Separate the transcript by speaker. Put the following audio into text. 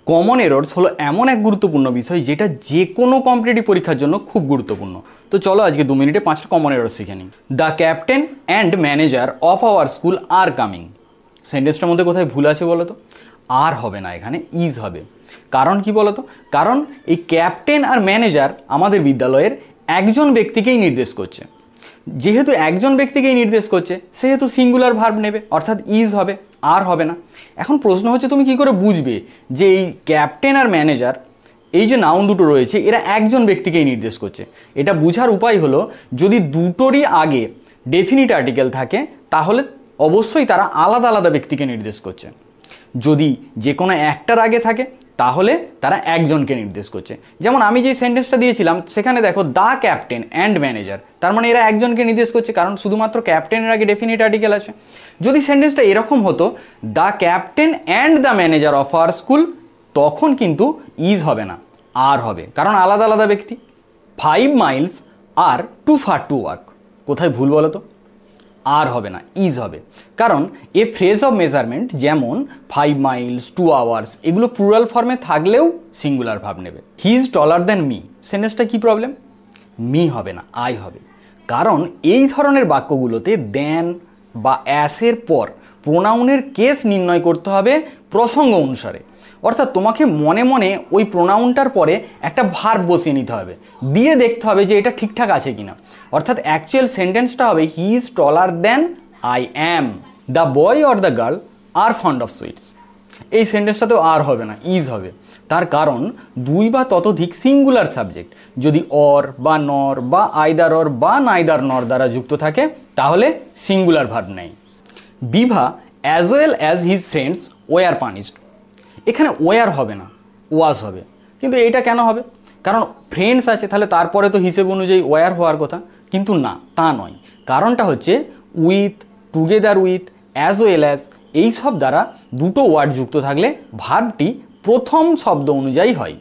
Speaker 1: Common errors হলো এমন এক গুরুত্বপূর্ণ বিষয় যেটা যে কোনো কম্পিটিটিভ পরীক্ষার জন্য খুব গুরুত্বপূর্ণ। তো চলো আজকে 2 মিনিটে 5টা কমন এরর শিখে নিই। The captain and manager of our school are coming. সেন্টেন্সটার মধ্যে কোথায় ভুল আছে বলো তো? আর হবে না, এখানে ইজ হবে। কারণ কি বলো তো? কারণ এই ক্যাপ্টেন আর ম্যানেজার আমাদের বিদ্যালয়ের একজন ব্যক্তিকেই নির্দেশ করছে। যেহেতু একজন ব্যক্তিকেই নির্দেশ করছে সেহেতু সিঙ্গুলার ভার্ব নেবে, অর্থাৎ ইজ হবে, আর হবে না। এখন প্রশ্ন হচ্ছে তুমি কি করে বুঝবে যে এই ক্যাপ্টেন আর ম্যানেজার এই যে নাউন দুটো রয়েছে এরা একজন ব্যক্তিকেই নির্দেশ করছে? এটা বোঝার উপায় হলো যদি দুটোরই আগে ডেফিনিট আর্টিকেল থাকে তাহলে অবশ্যই তারা আলাদা আলাদা ব্যক্তিকে নির্দেশ করছে। যদি যে কোনো একটার আগে থাকে তাহলে তারা একজনকে নির্দেশ করছে। যেমন আমি যে সেন্টেন্সটা দিয়েছিলাম সেখানে দেখো দ্য ক্যাপ্টেন অ্যান্ড ম্যানেজার, তার মানে এরা একজনকে নির্দেশ করছে কারণ শুধুমাত্র ক্যাপ্টেনের আগে ডেফিনিট আর্টিকেল আছে। যদি সেন্টেন্সটা এরকম হতো the captain and the manager of our school, তখন কিন্তু ইজ হবে না, আর হবে, কারণ আলাদা আলাদা ব্যক্তি। 5 miles are too far to work, কোথায় ভুল বলো তো? আর হবে না, ইজ হবে। কারণ এ ফ্রেজ অফ মেজারমেন্ট যেমন 5 মাইলস 2 আওয়ার্স এগুলো প্লুরাল ফর্মে থাকলেও সিঙ্গুলার ভাব নেবে। হি ইজ টলার দ্যান মি, সেন্টেন্সটা কি প্রবলেম? মি হবে না, আই হবে। কারণ এই ধরনের বাক্যগুলোতে দ্যান বা অ্যাসের পর প্রোনাউনের কেস নির্ণয় করতে হবে প্রসঙ্গ অনুসারে। অর্থাৎ তোমাকে মনে মনে ওই প্রোনাউনটার পরে একটা ভার্ব বসিয়ে নিতে হবে, দিয়ে দেখতে হবে যে এটা ঠিকঠাক আছে কিনা। অর্থাৎ অ্যাকচুয়াল সেন্টেন্সটা হবে he is taller than I am, the boy or the girl are fond of sweets. এই সেন্টেন্সটাতেও আর হবে না, ইজ হবে। তার কারণ 2 বা ততোধিক সিঙ্গুলার সাবজেক্ট যদি অর বা নর বা আইদার অর বা নাইদার নর দ্বারা যুক্ত থাকে তাহলে সিঙ্গুলার ভার্ব নেই। Bibha as well as his friends were punished, এখানে ওয়ার হবে না, ওয়াজ হবে। কিন্তু এটা কেন হবে? কারণ ফ্রেন্ডস আছে, তাহলে তারপরে তো হিসেব অনুযায়ী ওয়ার হওয়ার কথা, কিন্তু না, তা নয়। কারণটা হচ্ছে with, together with, as well as এই সব দ্বারা দুটো ওয়ার্ড যুক্ত থাকলে ভার্বটি প্রথম শব্দ অনুযায়ী হয়।